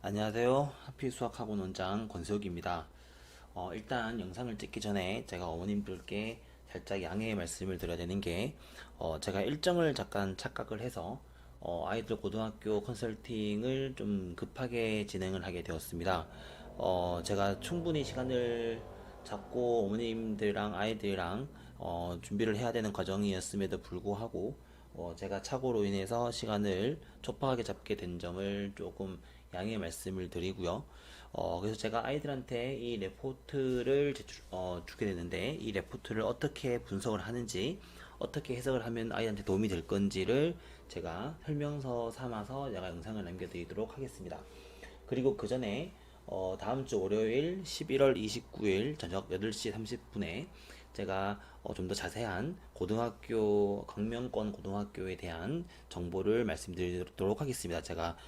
안녕하세요. 하필 수학학원 원장 권석입니다. 일단 영상을 찍기 전에 제가 어머님들께 살짝 양해의 말씀을 드려야 되는 게, 제가 일정을 잠깐 착각을 해서, 아이들 고등학교 컨설팅을 좀 급하게 진행을 하게 되었습니다. 제가 충분히 시간을 잡고 어머님들이랑 아이들이랑 준비를 해야 되는 과정이었음에도 불구하고, 제가 착오로 인해서 시간을 촉박하게 잡게 된 점을 조금 양해 말씀을 드리고요. 그래서 제가 아이들한테 이 레포트를 주게 되는데, 이 레포트를 어떻게 분석을 하는지, 어떻게 해석을 하면 아이한테 도움이 될 건지를 제가 설명서 삼아서 제가 영상을 남겨드리도록 하겠습니다. 그리고 그 전에 다음 주 월요일 11월 29일 저녁 8시 30분에 제가 좀 더 자세한 고등학교 강명권 고등학교에 대한 정보를 말씀드리도록 하겠습니다. 제가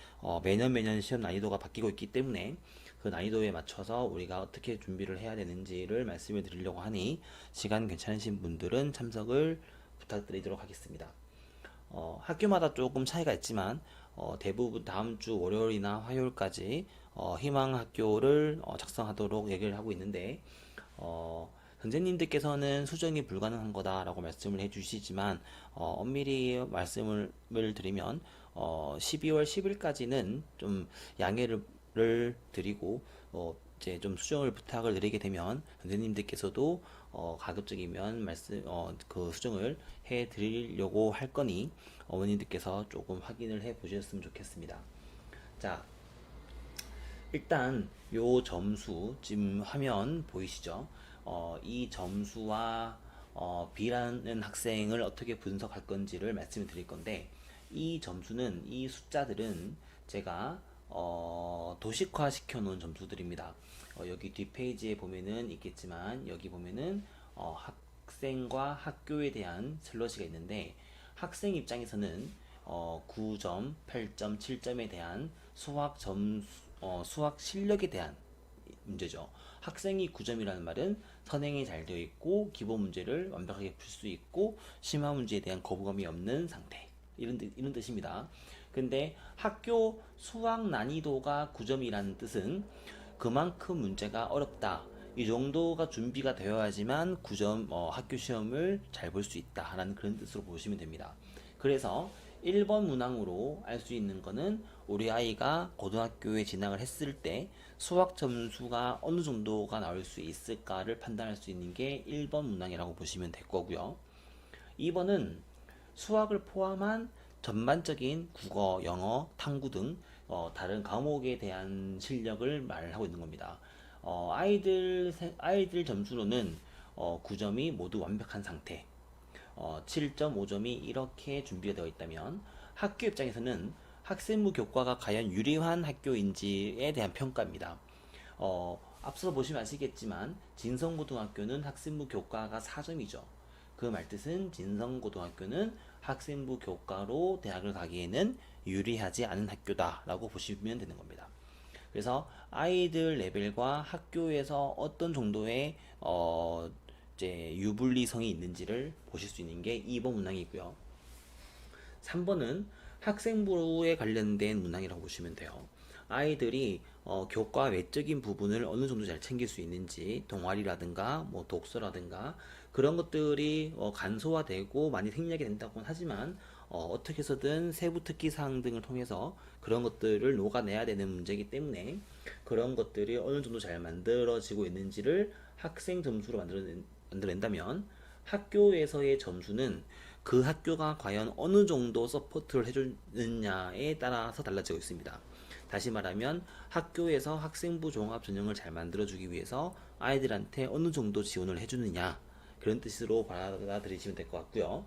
매년 시험 난이도가 바뀌고 있기 때문에 그 난이도에 맞춰서 우리가 어떻게 준비를 해야 되는지를 말씀을 드리려고 하니 시간 괜찮으신 분들은 참석을 부탁드리도록 하겠습니다. 학교마다 조금 차이가 있지만 대부분 다음 주 월요일이나 화요일까지 희망 학교를 작성하도록 얘기를 하고 있는데, 선생님들께서는 수정이 불가능한 거다라고 말씀을 해주시지만, 엄밀히 말씀을 드리면 12월 10일까지는 좀 양해를 드리고, 이제 좀 수정을 부탁을 드리게 되면 선생님들께서도 가급적이면 그 수정을 해 드리려고 할 거니 어머님들께서 조금 확인을 해 보셨으면 좋겠습니다. 자, 일단 요 점수 지금 화면 보이시죠? 이 점수와 B라는 학생을 어떻게 분석할 건지를 말씀을 드릴 건데, 이 점수는, 이 숫자들은 제가 도식화 시켜 놓은 점수들입니다. 여기 뒷페이지에 보면은 있겠지만, 여기 보면은 학생과 학교에 대한 슬러시가 있는데, 학생 입장에서는 9점, 8점, 7점에 대한 수학 실력에 대한 문제죠. 학생이 9점이라는 말은 선행이 잘 되어 있고 기본 문제를 완벽하게 풀 수 있고 심화 문제에 대한 거부감이 없는 상태, 이런 뜻입니다. 근데 학교 수학 난이도가 9점이라는 뜻은 그만큼 문제가 어렵다, 이 정도가 준비가 되어야지만 9점 학교 시험을 잘 볼 수 있다라는 그런 뜻으로 보시면 됩니다. 그래서 1번 문항으로 알 수 있는 거는 우리 아이가 고등학교에 진학을 했을 때 수학 점수가 어느 정도가 나올 수 있을까를 판단할 수 있는 게 1번 문항이라고 보시면 될 거고요. 2번은 수학을 포함한 전반적인 국어, 영어, 탐구 등 다른 과목에 대한 실력을 말하고 있는 겁니다. 아이들 점수로는 9점이 모두 완벽한 상태, 7.5점이 이렇게 준비가 되어 있다면, 학교 입장에서는 학생부 교과가 과연 유리한 학교인지에 대한 평가입니다. 앞서 보시면 아시겠지만 진성고등학교는 학생부 교과가 4점이죠. 그 말뜻은 진성고등학교는 학생부 교과로 대학을 가기에는 유리하지 않은 학교다라고 보시면 되는 겁니다. 그래서 아이들 레벨과 학교에서 어떤 정도의 이제 유불리성이 있는지를 보실 수 있는 게 2번 문항이고요. 3번은 학생부에 관련된 문항이라고 보시면 돼요. 아이들이 교과 외적인 부분을 어느 정도 잘 챙길 수 있는지, 동아리라든가 뭐 독서라든가 그런 것들이 간소화되고 많이 생략이 된다고는 하지만, 어떻게 해서든 세부 특기 사항 등을 통해서 그런 것들을 녹아내야 되는 문제이기 때문에 그런 것들이 어느 정도 잘 만들어지고 있는지를 학생 점수로 만들어낸다면, 학교에서의 점수는 그 학교가 과연 어느 정도 서포트를 해주느냐에 따라서 달라지고 있습니다. 다시 말하면 학교에서 학생부 종합 전형을 잘 만들어주기 위해서 아이들한테 어느 정도 지원을 해주느냐, 그런 뜻으로 받아들이시면 될 것 같고요.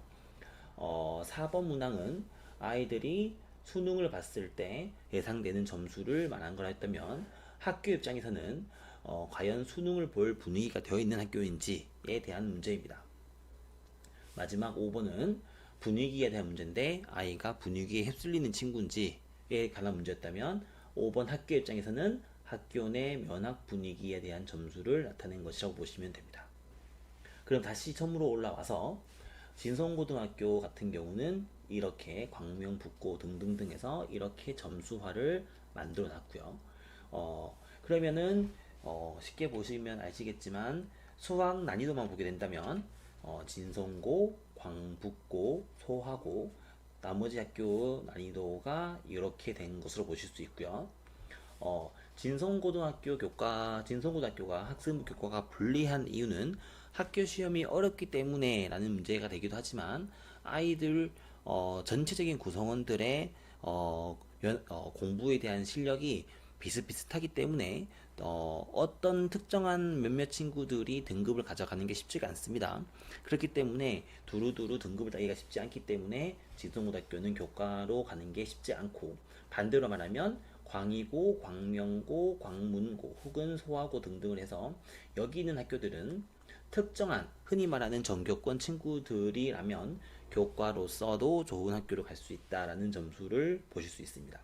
4번 문항은 아이들이 수능을 봤을 때 예상되는 점수를 말한 거라 했다면, 학교 입장에서는 과연 수능을 볼 분위기가 되어 있는 학교인지에 대한 문제입니다. 마지막 5번은 분위기에 대한 문제인데, 아이가 분위기에 휩쓸리는 친구인지에 관한 문제였다면 5번 학교 입장에서는 학교 내 면학 분위기에 대한 점수를 나타낸 것이라고 보시면 됩니다. 그럼 다시 처음으로 올라와서 진성고등학교 같은 경우는 이렇게 광명, 북고 등등등에서 이렇게 점수화를 만들어 놨고요. 그러면은 쉽게 보시면 아시겠지만 수학 난이도만 보게 된다면 진성고, 광북고, 소하고 나머지 학교 난이도가 이렇게 된 것으로 보실 수 있고요. 진성고등학교가 학생부 교과가 불리한 이유는 학교 시험이 어렵기 때문에 라는 문제가 되기도 하지만 아이들 전체적인 구성원들의 공부에 대한 실력이 비슷비슷하기 때문에 어떤 특정한 몇몇 친구들이 등급을 가져가는 게 쉽지가 않습니다. 그렇기 때문에 두루두루 등급을 따기가 쉽지 않기 때문에 진성고등학교는 교과로 가는 게 쉽지 않고, 반대로 말하면 광이고, 광명고, 광문고 혹은 소화고 등등을 해서 여기 있는 학교들은 특정한 흔히 말하는 전교권 친구들이라면 교과로서도 좋은 학교로 갈 수 있다라는 점수를 보실 수 있습니다.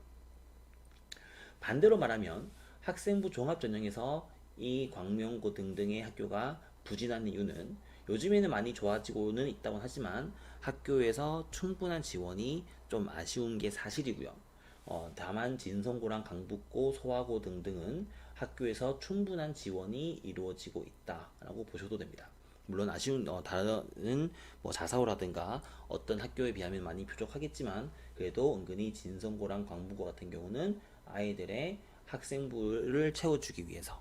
반대로 말하면 학생부 종합전형에서 이 광명고 등등의 학교가 부진한 이유는 요즘에는 많이 좋아지고는 있다고 하지만 학교에서 충분한 지원이 좀 아쉬운 게 사실이고요. 다만 진성고랑 강북고, 소화고 등등은 학교에서 충분한 지원이 이루어지고 있다라고 보셔도 됩니다. 물론 아쉬운 다른 뭐 자사고라든가 어떤 학교에 비하면 많이 부족하겠지만 그래도 은근히 진성고랑 광북고 같은 경우는 아이들의 학생부를 채워주기 위해서.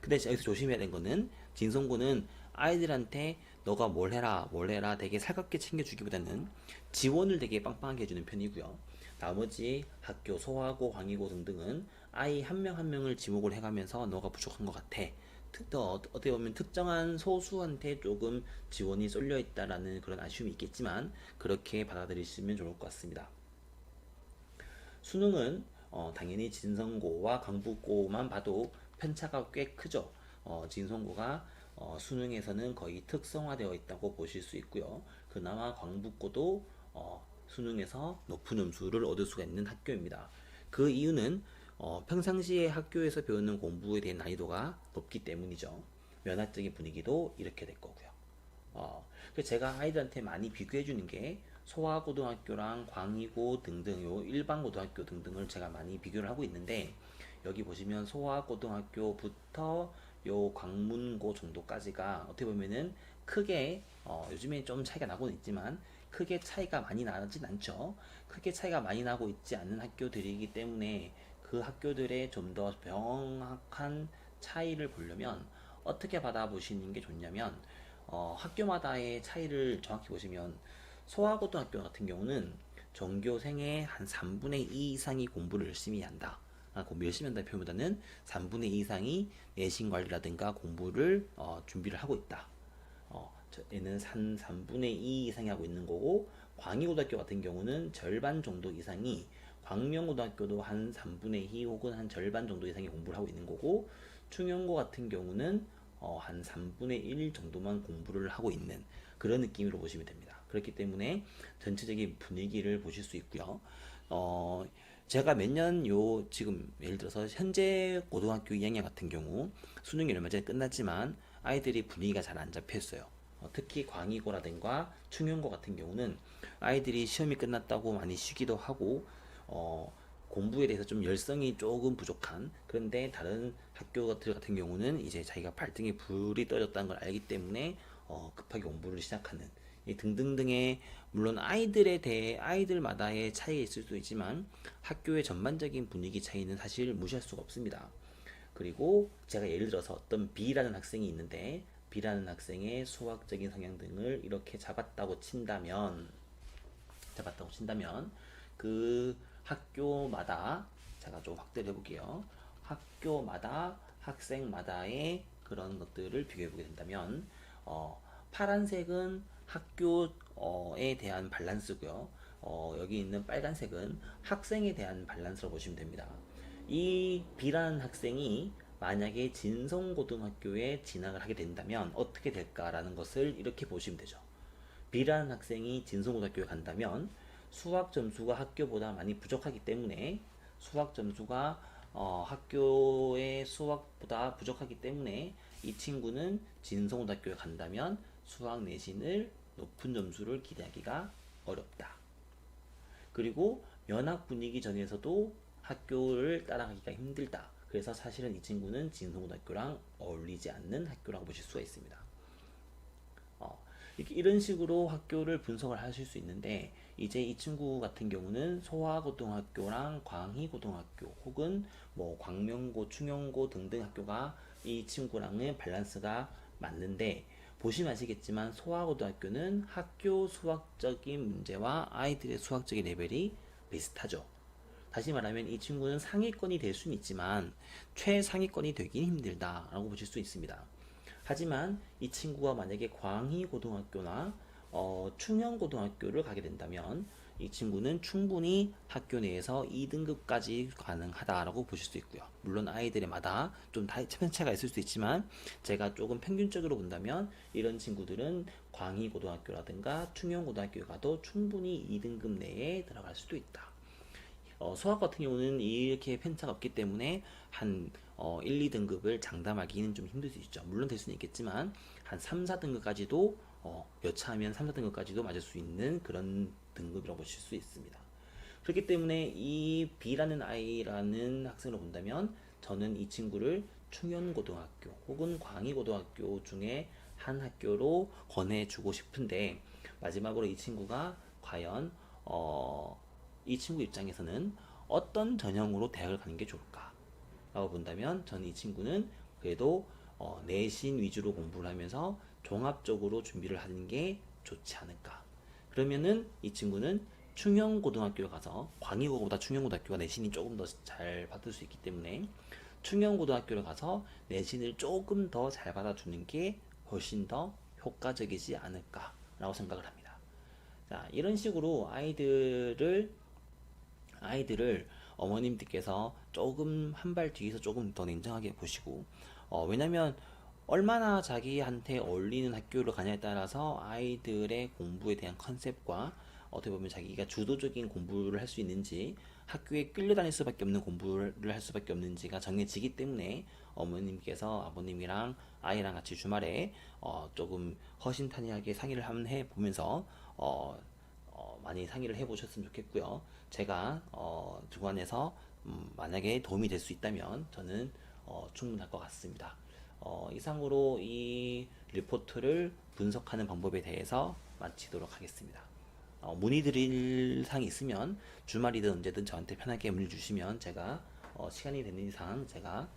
근데 여기서 조심해야 되는 거는 진성고는 아이들한테 너가 뭘 해라 되게 살갑게 챙겨주기보다는 지원을 되게 빵빵하게 해주는 편이고요. 나머지 학교 소화고, 광희고 등등은 아이 한 명 한 명을 지목을 해가면서 너가 부족한 것 같아. 어떻게 보면 특정한 소수한테 조금 지원이 쏠려 있다라는 그런 아쉬움이 있겠지만 그렇게 받아들이시면 좋을 것 같습니다. 수능은 당연히 진성고와 강북고만 봐도 편차가 꽤 크죠. 진성고가 수능에서는 거의 특성화되어 있다고 보실 수 있고요. 그나마 광북고도 수능에서 높은 점수를 얻을 수가 있는 학교입니다. 그 이유는 평상시에 학교에서 배우는 공부에 대한 난이도가 높기 때문이죠. 면학적인 분위기도 이렇게 될 거고요. 그래서 제가 아이들한테 많이 비교해 주는 게 소아고등학교랑 광희고 등등 요 일반고등학교 등등을 제가 많이 비교를 하고 있는데, 여기 보시면 소아고등학교부터 요 광문고 정도까지가 어떻게 보면은 크게 요즘에 좀 차이가 나고는 있지만 크게 차이가 많이 나진 않죠. 크게 차이가 많이 나고 있지 않는 학교들이기 때문에 그 학교들의 좀 더 명확한 차이를 보려면 어떻게 받아보시는 게 좋냐면 학교마다의 차이를 정확히 보시면 소아고등학교 같은 경우는 전교생의 한 3분의 2 이상이 공부를 열심히 한다. 공부 열심히 한다는 표현보다는 3분의 2 이상이 내신 관리라든가 공부를 준비를 하고 있다. 얘는 한 3분의 2 이상이 하고 있는 거고, 광희고등학교 같은 경우는 절반 정도 이상이, 광명고등학교도 한 3분의 2 혹은 한 절반 정도 이상이 공부를 하고 있는 거고, 충영고 같은 경우는 한 3분의 1 정도만 공부를 하고 있는 그런 느낌으로 보시면 됩니다. 그렇기 때문에 전체적인 분위기를 보실 수 있고요. 제가 몇 년 지금 예를 들어서 현재 고등학교 2학년 같은 경우 수능이 얼마 전에 끝났지만 아이들이 분위기가 잘 안 잡혔어요. 특히 광희고라든가 충영고 같은 경우는 아이들이 시험이 끝났다고 많이 쉬기도 하고 공부에 대해서 좀 열성이 조금 부족한, 그런데 다른 학교들 같은 경우는 이제 자기가 발등에 불이 떨어졌다는 걸 알기 때문에 급하게 공부를 시작하는 이 등등등의, 물론 아이들에 대해 아이들마다의 차이가 있을 수도 있지만 학교의 전반적인 분위기 차이는 사실 무시할 수가 없습니다. 그리고 제가 예를 들어서 어떤 B라는 학생이 있는데 B라는 학생의 수학적인 성향 등을 이렇게 잡았다고 친다면 그 학교마다, 제가 좀 확대를 해볼게요. 학교마다 학생마다의 그런 것들을 비교해 보게 된다면 파란색은 학교에 대한 밸런스고요. 여기 있는 빨간색은 학생에 대한 밸런스로 보시면 됩니다. 이 B라는 학생이 만약에 진성고등학교에 진학을 하게 된다면 어떻게 될까라는 것을 이렇게 보시면 되죠. B라는 학생이 진성고등학교에 간다면 수학 점수가 학교보다 많이 부족하기 때문에, 수학 점수가 학교의 수학보다 부족하기 때문에 이 친구는 진성고등학교에 간다면 수학 내신을 높은 점수를 기대하기가 어렵다. 그리고 면학 분위기 전에서도 학교를 따라가기가 힘들다. 그래서 사실은 이 친구는 진성고등학교랑 어울리지 않는 학교라고 보실 수가 있습니다. 이렇게 이런 식으로 학교를 분석을 하실 수 있는데, 이제 이 친구 같은 경우는 소아고등학교랑 광희고등학교 혹은 뭐 광명고, 충영고 등등 학교가 이 친구랑은 밸런스가 맞는데, 보시면 아시겠지만 소아고등학교는 학교 수학적인 문제와 아이들의 수학적인 레벨이 비슷하죠. 다시 말하면 이 친구는 상위권이 될 수는 있지만 최상위권이 되긴 힘들다라고 보실 수 있습니다. 하지만 이 친구가 만약에 광희고등학교나 충영고등학교를 가게 된다면 이 친구는 충분히 학교 내에서 2등급까지 가능하다라고 보실 수 있고요. 물론 아이들마다 좀 편차가 있을 수 있지만 제가 조금 평균적으로 본다면 이런 친구들은 광희고등학교라든가 충영고등학교에 가도 충분히 2등급 내에 들어갈 수도 있다. 수학 같은 경우는 이렇게 편차가 없기 때문에 한 1, 2등급을 장담하기는 좀 힘들 수 있죠. 물론 될 수는 있겠지만 한 3, 4등급까지도 여차하면 3, 4등급까지도 맞을 수 있는 그런 등급이라고 보실 수 있습니다. 그렇기 때문에 이 B라는 아이라는 학생을 본다면 저는 이 친구를 충현고등학교 혹은 광희고등학교 중에 한 학교로 권해주고 싶은데, 마지막으로 이 친구가 과연 이 친구 입장에서는 어떤 전형으로 대학을 가는 게 좋을까? 라고 본다면 저는 이 친구는 그래도 내신 위주로 공부를 하면서 종합적으로 준비를 하는 게 좋지 않을까. 그러면은 이 친구는 충영고등학교에 가서, 광희고보다 충영고등학교가 내신이 조금 더 잘 받을 수 있기 때문에 충영고등학교를 가서 내신을 조금 더 잘 받아주는 게 훨씬 더 효과적이지 않을까라고 생각을 합니다. 자, 이런 식으로 아이들을 어머님들께서 조금 한 발 뒤에서 조금 더 냉정하게 보시고, 왜냐면 얼마나 자기한테 어울리는 학교를 가냐에 따라서 아이들의 공부에 대한 컨셉과 어떻게 보면 자기가 주도적인 공부를 할 수 있는지, 학교에 끌려다닐 수밖에 없는 공부를 할 수밖에 없는지가 정해지기 때문에 어머님께서 아버님이랑 아이랑 같이 주말에 조금 허심탄회하게 상의를 한번 해보면서 많이 상의를 해보셨으면 좋겠고요. 제가 주관해서 만약에 도움이 될 수 있다면 저는 충분할 것 같습니다. 이상으로 이 리포트를 분석하는 방법에 대해서 마치도록 하겠습니다. 문의 드릴 사항이 있으면 주말이든 언제든 저한테 편하게 문의 주시면 제가 시간이 되는 이상 제가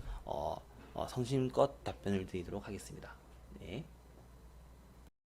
성심껏 답변을 드리도록 하겠습니다. 네.